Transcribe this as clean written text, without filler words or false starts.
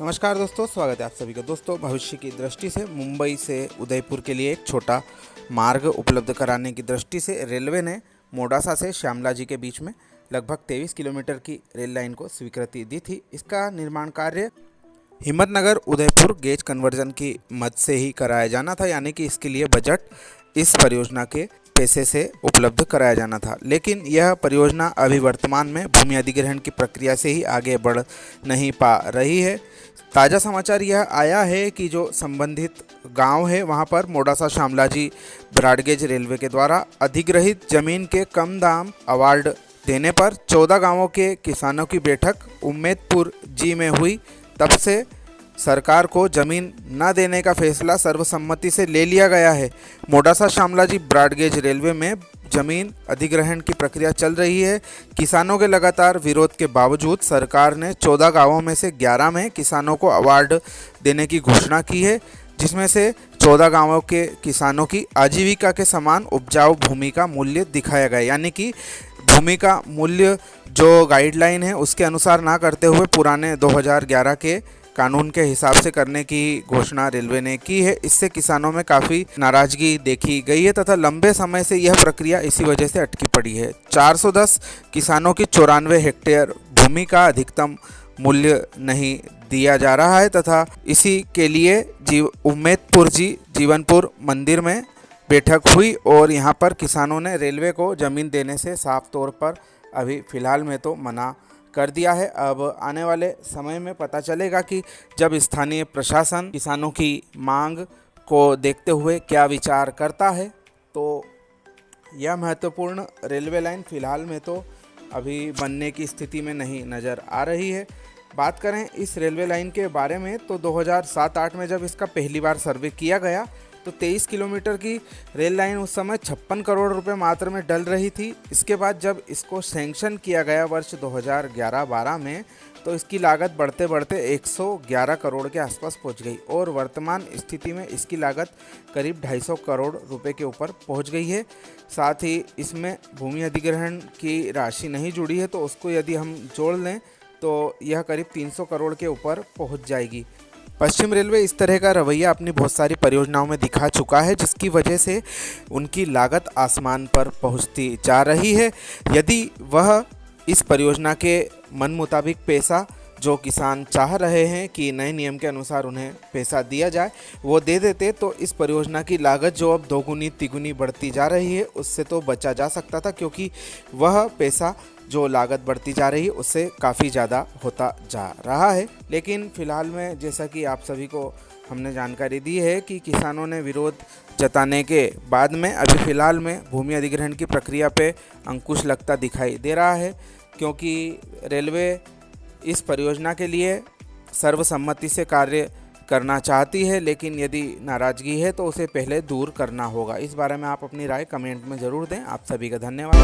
नमस्कार दोस्तों, स्वागत है आप सभी का। दोस्तों, भविष्य की दृष्टि से मुंबई से उदयपुर के लिए एक छोटा मार्ग उपलब्ध कराने की दृष्टि से रेलवे ने मोडासा से श्यामला जी के बीच में लगभग 23 किलोमीटर की रेल लाइन को स्वीकृति दी थी। इसका निर्माण कार्य हिम्मतनगर उदयपुर गेज कन्वर्जन की मद से ही कराया जाना था, यानी कि इसके लिए बजट इस परियोजना के पैसे से उपलब्ध कराया जाना था। लेकिन यह परियोजना अभी वर्तमान में भूमि अधिग्रहण की प्रक्रिया से ही आगे बढ़ नहीं पा रही है। ताज़ा समाचार यह आया है कि जो संबंधित गांव है वहां पर मोडासा श्यामला जी ब्रॉडगेज रेलवे के द्वारा अधिग्रहित जमीन के कम दाम अवार्ड देने पर 14 गांवों के किसानों की बैठक उम्मेदपुर जी में हुई। तब से सरकार को जमीन न देने का फैसला सर्वसम्मति से ले लिया गया है। मोडासा श्यामला जी ब्रॉडगेज रेलवे में जमीन अधिग्रहण की प्रक्रिया चल रही है। किसानों के लगातार विरोध के बावजूद सरकार ने 14 गांवों में से 11 में किसानों को अवार्ड देने की घोषणा की है, जिसमें से 14 गांवों के किसानों की आजीविका के समान उपजाऊ भूमि का मूल्य दिखाया गया, यानी कि भूमि का मूल्य जो गाइडलाइन है उसके अनुसार ना करते हुए पुराने 2011 के कानून के हिसाब से करने की घोषणा रेलवे ने की है। इससे किसानों में काफ़ी नाराजगी देखी गई है तथा लंबे समय से यह प्रक्रिया इसी वजह से अटकी पड़ी है। 410 किसानों की 94 हेक्टेयर भूमि का अधिकतम मूल्य नहीं दिया जा रहा है तथा इसी के लिए उम्मेदपुर जी जीवनपुर मंदिर में बैठक हुई और यहाँ पर किसानों ने रेलवे को ज़मीन देने से साफ तौर पर अभी फ़िलहाल में तो मना कर दिया है। अब आने वाले समय में पता चलेगा कि जब स्थानीय प्रशासन किसानों की मांग को देखते हुए क्या विचार करता है। तो यह महत्वपूर्ण रेलवे लाइन फ़िलहाल में तो अभी बनने की स्थिति में नहीं नज़र आ रही है। बात करें इस रेलवे लाइन के बारे में तो 2007-08 में जब इसका पहली बार सर्वे किया गया तो 23 किलोमीटर की रेल लाइन उस समय 56 करोड़ रुपए मात्र में डल रही थी। इसके बाद जब इसको सैंक्शन किया गया वर्ष 2011-12 में तो इसकी लागत बढ़ते बढ़ते 111 करोड़ के आसपास पहुंच गई और वर्तमान स्थिति में इसकी लागत करीब 250 करोड़ रुपए के ऊपर पहुंच गई है। साथ ही इसमें भूमि अधिग्रहण की राशि नहीं जुड़ी है, तो उसको यदि हम जोड़ लें तो यह करीब 300 करोड़ के ऊपर पहुँच जाएगी। पश्चिम रेलवे इस तरह का रवैया अपनी बहुत सारी परियोजनाओं में दिखा चुका है, जिसकी वजह से उनकी लागत आसमान पर पहुंचती जा रही है। यदि वह इस परियोजना के मन मुताबिक पैसा जो किसान चाह रहे हैं कि नए नियम के अनुसार उन्हें पैसा दिया जाए वो दे देते तो इस परियोजना की लागत जो अब दोगुनी तिगुनी बढ़ती जा रही है उससे तो बचा जा सकता था, क्योंकि वह पैसा जो लागत बढ़ती जा रही है उससे काफ़ी ज़्यादा होता जा रहा है। लेकिन फ़िलहाल में जैसा कि आप सभी को हमने जानकारी दी है कि किसानों ने विरोध जताने के बाद में अभी फ़िलहाल में भूमि अधिग्रहण की प्रक्रिया पे अंकुश लगता दिखाई दे रहा है, क्योंकि रेलवे इस परियोजना के लिए सर्वसम्मति से कार्य करना चाहती है, लेकिन यदि नाराज़गी है तो उसे पहले दूर करना होगा। इस बारे में आप अपनी राय कमेंट में ज़रूर दें। आप सभी का धन्यवाद।